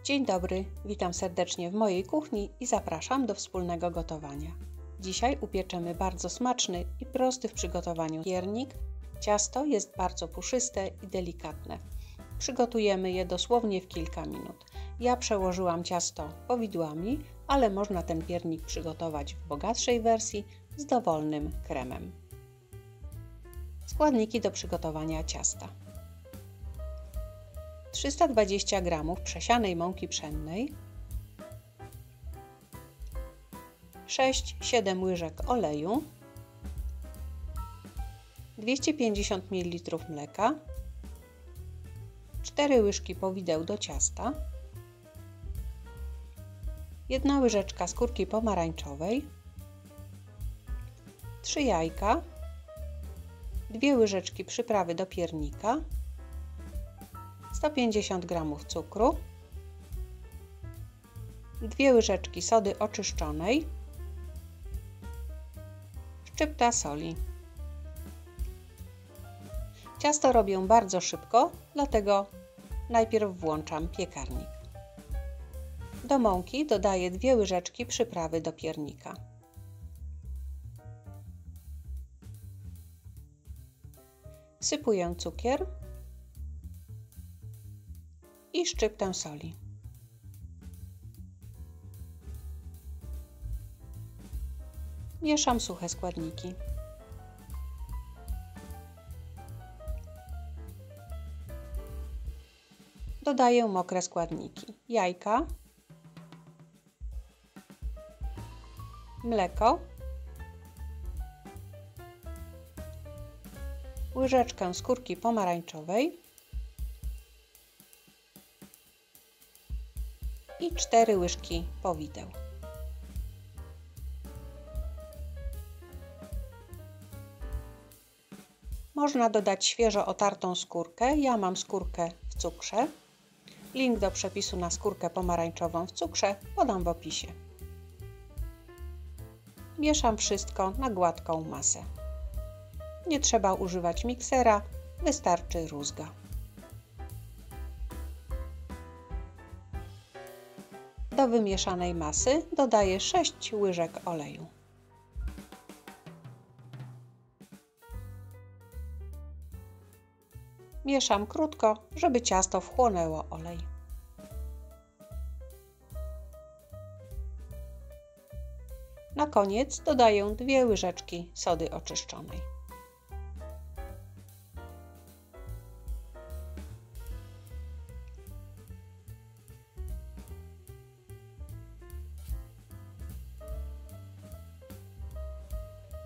Dzień dobry, witam serdecznie w mojej kuchni i zapraszam do wspólnego gotowania. Dzisiaj upieczemy bardzo smaczny i prosty w przygotowaniu piernik. Ciasto jest bardzo puszyste i delikatne. Przygotujemy je dosłownie w kilka minut. Ja przełożyłam ciasto powidłami, ale można ten piernik przygotować w bogatszej wersji z dowolnym kremem. Składniki do przygotowania ciasta. 320 g przesianej mąki pszennej, 6-7 łyżek oleju, 250 ml mleka, 4 łyżki powideł do ciasta, 1 łyżeczka skórki pomarańczowej, 3 jajka, 2 łyżeczki przyprawy do piernika, 150 g cukru, 2 łyżeczki sody oczyszczonej, szczypta soli. Ciasto robię bardzo szybko, dlatego najpierw włączam piekarnik. Do mąki dodaję 2 łyżeczki przyprawy do piernika. Wsypuję cukier i szczyptę soli. Mieszam suche składniki. Dodaję mokre składniki: jajka, mleko, łyżeczkę skórki pomarańczowej i 4 łyżki powideł. Można dodać świeżo otartą skórkę. Ja mam skórkę w cukrze. Link do przepisu na skórkę pomarańczową w cukrze podam w opisie. Mieszam wszystko na gładką masę. Nie trzeba używać miksera, wystarczy rózga. Do wymieszanej masy dodaję 6 łyżek oleju. Mieszam krótko, żeby ciasto wchłonęło olej. Na koniec dodaję 2 łyżeczki sody oczyszczonej.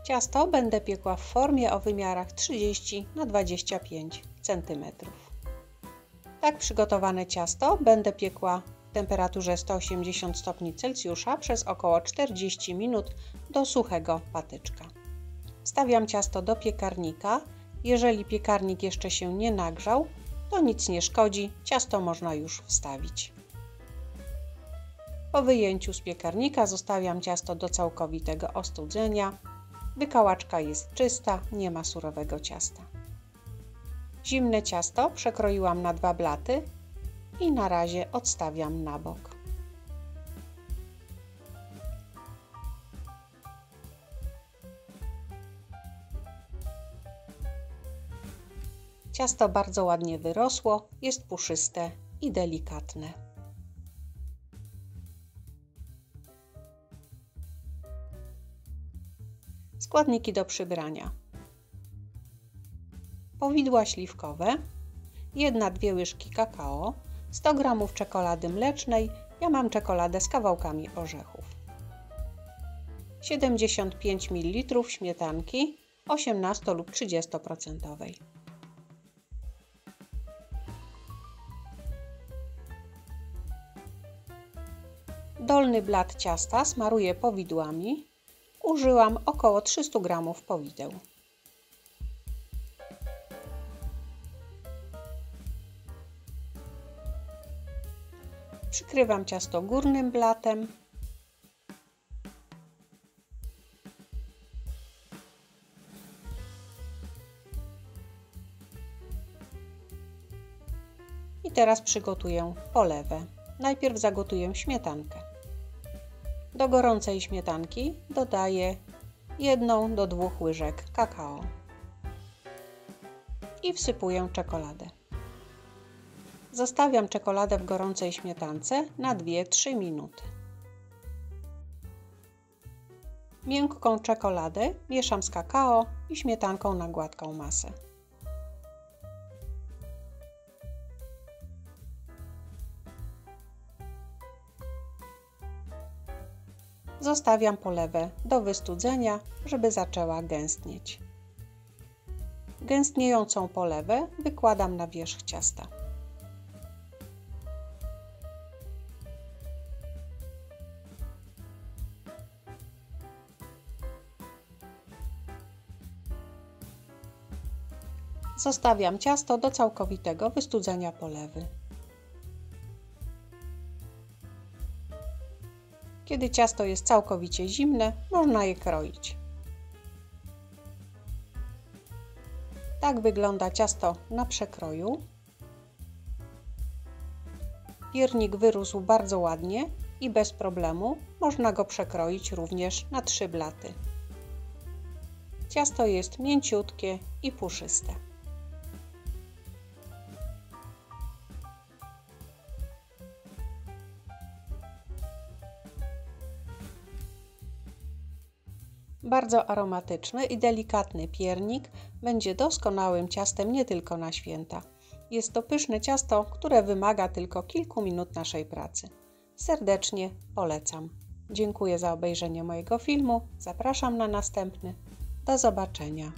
Ciasto będę piekła w formie o wymiarach 30 na 25 cm. Tak przygotowane ciasto będę piekła w temperaturze 180 stopni Celsjusza przez około 40 minut do suchego patyczka. Wstawiam ciasto do piekarnika. Jeżeli piekarnik jeszcze się nie nagrzał, to nic nie szkodzi, ciasto można już wstawić. Po wyjęciu z piekarnika zostawiam ciasto do całkowitego ostudzenia. Wykałaczka jest czysta, nie ma surowego ciasta. Zimne ciasto przekroiłam na 2 blaty i na razie odstawiam na bok. Ciasto bardzo ładnie wyrosło, jest puszyste i delikatne. Składniki do przybrania: powidła śliwkowe, 1-2 łyżki kakao, 100 g czekolady mlecznej, ja mam czekoladę z kawałkami orzechów, 75 ml śmietanki 18 lub 30%. Dolny blat ciasta smaruję powidłami. Użyłam około 300 g powideł. Przykrywam ciasto górnym blatem. I teraz przygotuję polewę. Najpierw zagotuję śmietankę. Do gorącej śmietanki dodaję 1 do 2 łyżek kakao i wsypuję czekoladę. Zostawiam czekoladę w gorącej śmietance na 2-3 minuty. Miękką czekoladę mieszam z kakao i śmietanką na gładką masę. Zostawiam polewę do wystudzenia, żeby zaczęła gęstnieć. Gęstniejącą polewę wykładam na wierzch ciasta. Zostawiam ciasto do całkowitego wystudzenia polewy. Kiedy ciasto jest całkowicie zimne, można je kroić. Tak wygląda ciasto na przekroju. Piernik wyrósł bardzo ładnie i bez problemu można go przekroić również na 3 blaty. Ciasto jest mięciutkie i puszyste. Bardzo aromatyczny i delikatny piernik będzie doskonałym ciastem nie tylko na święta. Jest to pyszne ciasto, które wymaga tylko kilku minut naszej pracy. Serdecznie polecam. Dziękuję za obejrzenie mojego filmu. Zapraszam na następny. Do zobaczenia.